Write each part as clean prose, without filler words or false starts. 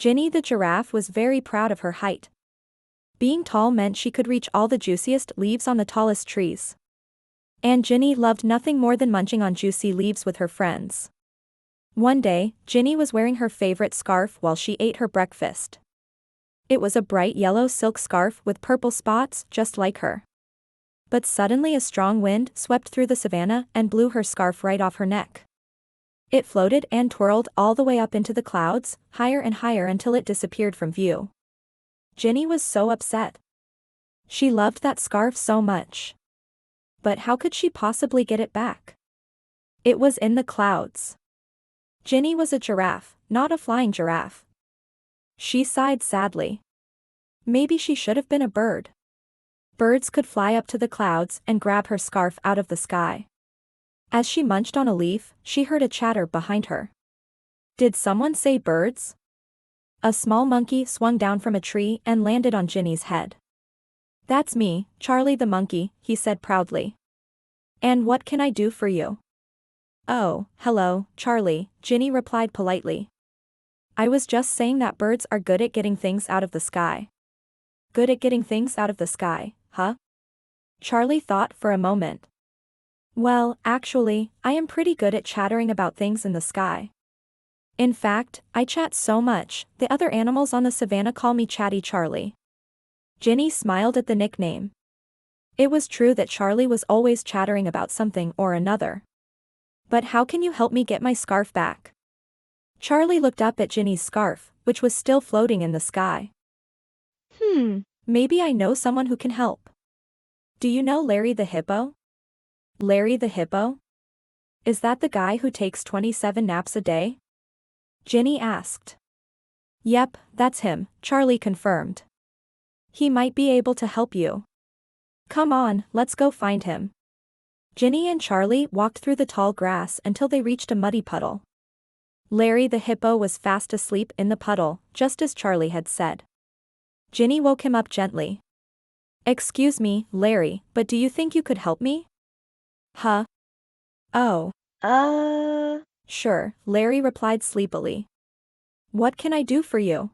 Ginny the giraffe was very proud of her height. Being tall meant she could reach all the juiciest leaves on the tallest trees. And Ginny loved nothing more than munching on juicy leaves with her friends. One day, Ginny was wearing her favorite scarf while she ate her breakfast. It was a bright yellow silk scarf with purple spots just like her. But suddenly a strong wind swept through the savannah and blew her scarf right off her neck. It floated and twirled all the way up into the clouds, higher and higher until it disappeared from view. Ginny was so upset. She loved that scarf so much. But how could she possibly get it back? It was in the clouds. Ginny was a giraffe, not a flying giraffe. She sighed sadly. Maybe she should have been a bird. Birds could fly up to the clouds and grab her scarf out of the sky. As she munched on a leaf, she heard a chatter behind her. Did someone say birds? A small monkey swung down from a tree and landed on Ginny's head. That's me, Charlie the monkey, he said proudly. And what can I do for you? Oh, hello, Charlie, Ginny replied politely. I was just saying that birds are good at getting things out of the sky. Good at getting things out of the sky, huh? Charlie thought for a moment. Well, actually, I am pretty good at chattering about things in the sky. In fact, I chat so much, the other animals on the savannah call me Chatty Charlie. Ginny smiled at the nickname. It was true that Charlie was always chattering about something or another. But how can you help me get my scarf back? Charlie looked up at Ginny's scarf, which was still floating in the sky. Maybe I know someone who can help. Do you know Larry the hippo? Larry the hippo? Is that the guy who takes 27 naps a day? Ginny asked. Yep, that's him, Charlie confirmed. He might be able to help you. Come on, let's go find him. Ginny and Charlie walked through the tall grass until they reached a muddy puddle. Larry the hippo was fast asleep in the puddle, just as Charlie had said. Ginny woke him up gently. Excuse me, Larry, but do you think you could help me? Huh? Oh. Sure, Larry replied sleepily. What can I do for you?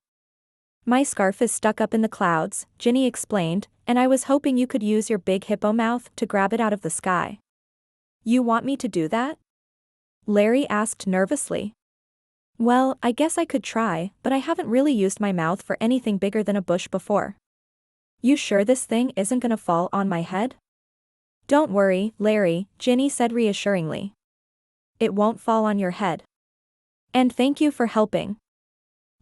My scarf is stuck up in the clouds, Ginny explained, and I was hoping you could use your big hippo mouth to grab it out of the sky. You want me to do that? Larry asked nervously. Well, I guess I could try, but I haven't really used my mouth for anything bigger than a bush before. You sure this thing isn't gonna fall on my head? Don't worry, Larry, Ginny said reassuringly. It won't fall on your head. And thank you for helping.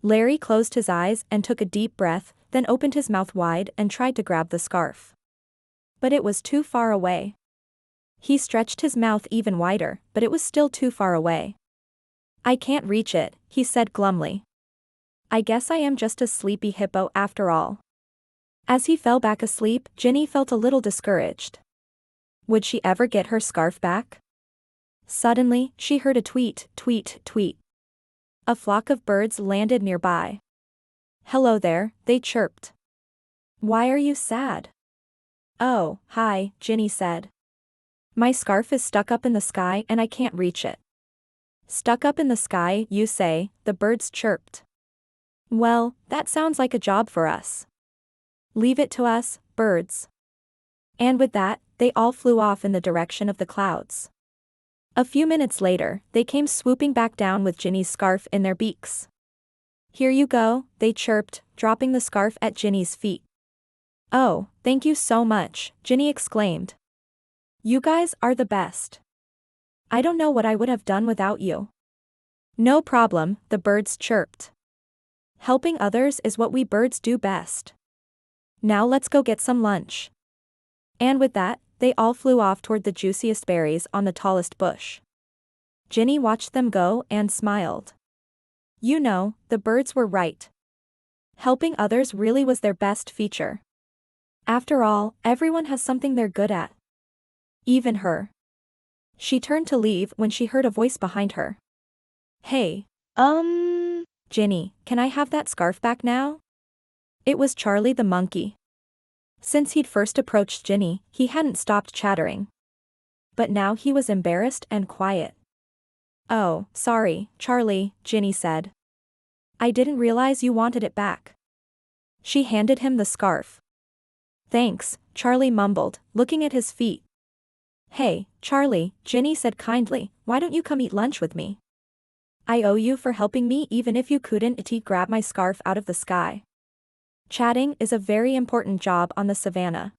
Larry closed his eyes and took a deep breath, then opened his mouth wide and tried to grab the scarf. But it was too far away. He stretched his mouth even wider, but it was still too far away. I can't reach it, he said glumly. I guess I am just a sleepy hippo after all. As he fell back asleep, Ginny felt a little discouraged. Would she ever get her scarf back? Suddenly, she heard a tweet, tweet, tweet. A flock of birds landed nearby. Hello there, they chirped. Why are you sad? Oh, hi, Ginny said. My scarf is stuck up in the sky and I can't reach it. Stuck up in the sky, you say, the birds chirped. Well, that sounds like a job for us. Leave it to us, birds. And with that, they all flew off in the direction of the clouds. A few minutes later, they came swooping back down with Ginny's scarf in their beaks. Here you go, they chirped, dropping the scarf at Ginny's feet. Oh, thank you so much, Ginny exclaimed. You guys are the best. I don't know what I would have done without you. No problem, the birds chirped. Helping others is what we birds do best. Now let's go get some lunch. And with that, they all flew off toward the juiciest berries on the tallest bush. Ginny watched them go and smiled. You know, the birds were right. Helping others really was their best feature. After all, everyone has something they're good at. Even her. She turned to leave when she heard a voice behind her. Hey. Ginny, can I have that scarf back now? It was Charlie the monkey. Since he'd first approached Ginny, he hadn't stopped chattering. But now he was embarrassed and quiet. Oh, sorry, Charlie, Ginny said. I didn't realize you wanted it back. She handed him the scarf. Thanks, Charlie mumbled, looking at his feet. Hey, Charlie, Ginny said kindly, why don't you come eat lunch with me? I owe you for helping me even if you couldn't grab my scarf out of the sky. Chatting is a very important job on the savannah.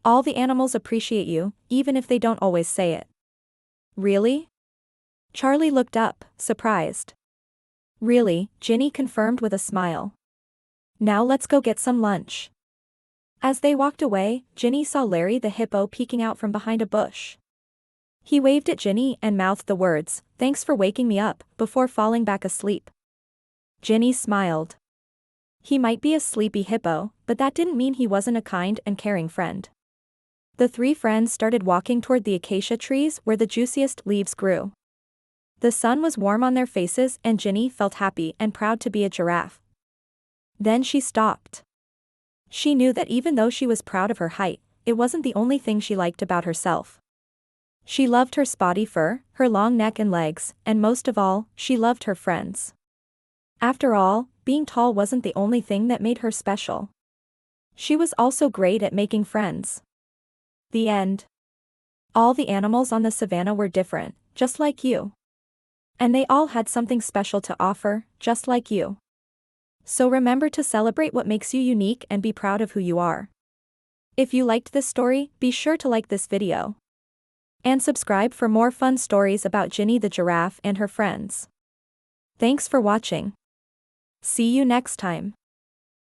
All the animals appreciate you, even if they don't always say it. Really? Charlie looked up, surprised. Really, Ginny confirmed with a smile. Now let's go get some lunch. As they walked away, Ginny saw Larry the hippo peeking out from behind a bush. He waved at Ginny and mouthed the words, "Thanks for waking me up," before falling back asleep. Ginny smiled. He might be a sleepy hippo, but that didn't mean he wasn't a kind and caring friend. The three friends started walking toward the acacia trees where the juiciest leaves grew. The sun was warm on their faces and Ginny felt happy and proud to be a giraffe. Then she stopped. She knew that even though she was proud of her height, it wasn't the only thing she liked about herself. She loved her spotty fur, her long neck and legs, and most of all, she loved her friends. After all, being tall wasn't the only thing that made her special. She was also great at making friends. The end. All the animals on the savannah were different, just like you. And they all had something special to offer, just like you. So remember to celebrate what makes you unique and be proud of who you are. If you liked this story, be sure to like this video. And subscribe for more fun stories about Ginny the giraffe and her friends. Thanks for watching. See you next time.